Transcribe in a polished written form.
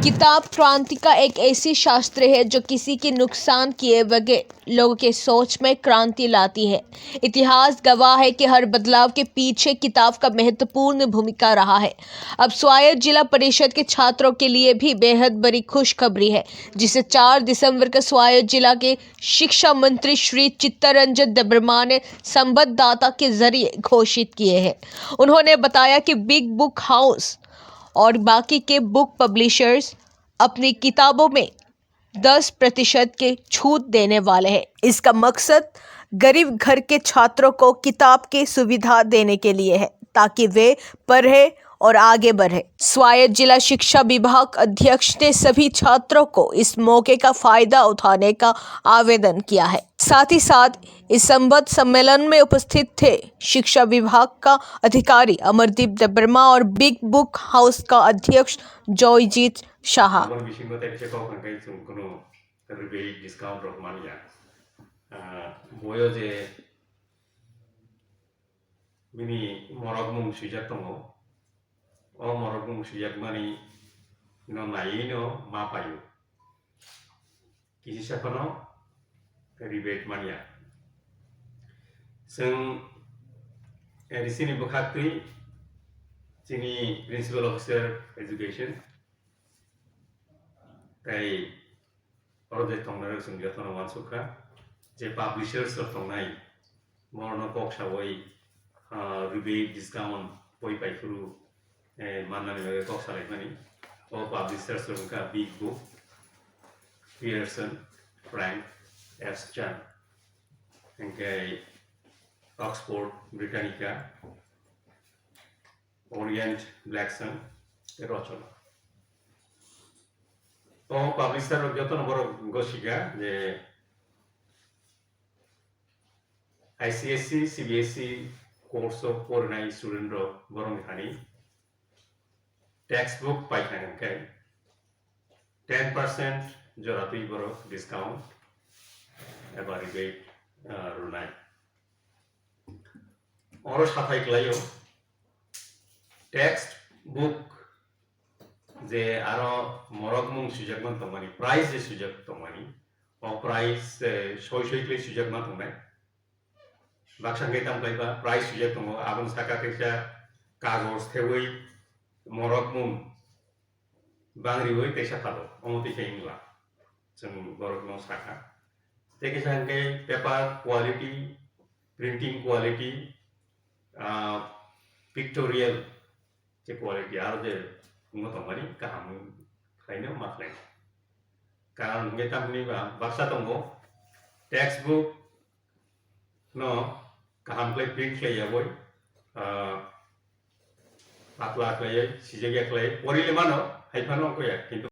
किताब क्रांति का एक ऐसी शास्त्र है जो किसी के नुकसान किए बगैर लोगों के सोच में क्रांति लाती है। इतिहास गवाह है कि हर बदलाव के पीछे किताब का महत्वपूर्ण भूमिका रहा है। अब स्वायत्त जिला परिषद के छात्रों के लिए भी बेहद बड़ी खुशखबरी है, जिसे 4 दिसंबर को स्वायत्त जिला के शिक्षा मंत्री श्री चित्तरंजन देबबर्मा ने संवाददाता के जरिए घोषित किए हैं। उन्होंने बताया कि बिग बुक हाउस और बाकी के बुक पब्लिशर्स अपनी किताबों में 10% के छूट देने वाले हैं। इसका मकसद गरीब घर के छात्रों को किताब की सुविधा देने के लिए है, ताकि वे पढ़े और आगे बढ़े। स्वायत्त जिला शिक्षा विभाग अध्यक्ष ने सभी छात्रों को इस मौके का फायदा उठाने का आवेदन किया है। साथ ही साथ इस संवाद सम्मेलन में उपस्थित थे शिक्षा विभाग का अधिकारी अमरदीप देबबर्मा और बिग बुक हाउस का अध्यक्ष जॉयजीत Shah. morogmung suyakmani no naino mapayu kisi sakono rebate mania जों रिसिनि बुखाख्रि जोंनि प्रिन्सिपाल अफिसार एजुकेशन ताई अरदे तंनाय जों जतन मानसुखा जे पाब्लिशर्स तंनाय मरनो कक्सावै rebate discount पय पाइफुरु माननानै लगे कक्सालायमानि अ पाब्लिशर्स उनका बिग बुक पियर्सन फ्रैंक एस्चन एंके Oxford Britannica, Orient Blackson, Rochona. तो publisher जतन बरो गोशिका जे ICSE CBSE course of foreign student रो बरो मिथानी textbook पाइखाने के 10% जो राती बरो discount एबारी बेट रुनाई और साथाय क्लायो टेक्स्ट बुक जे आरो मरगमुं सुजाकमान तंमानि प्राइस जे सुजाक तंमानि ओ प्राइस सय सुजाक मा तंनाय बाक्सांगे तामलायबा प्राइस सुजाक तंगो आबन साका कैसा कागज थेवै मरगमुं बांग्रिवै कैसा फालो अमति फेंगला जों बरगमुं साका तेके सांगे paper quality printing quality pictorial जे क्वालिटी आरो जे मोतमानि गाहाम खायनो माखनाय कारण मेटामनि बाक्सा दंगो टेक्स्ट बुक नो गाहाम क्लाय प्रिंट खायावै पातला खायै सिजेगे खाय परिले मानो हायफानो कोया किन्तु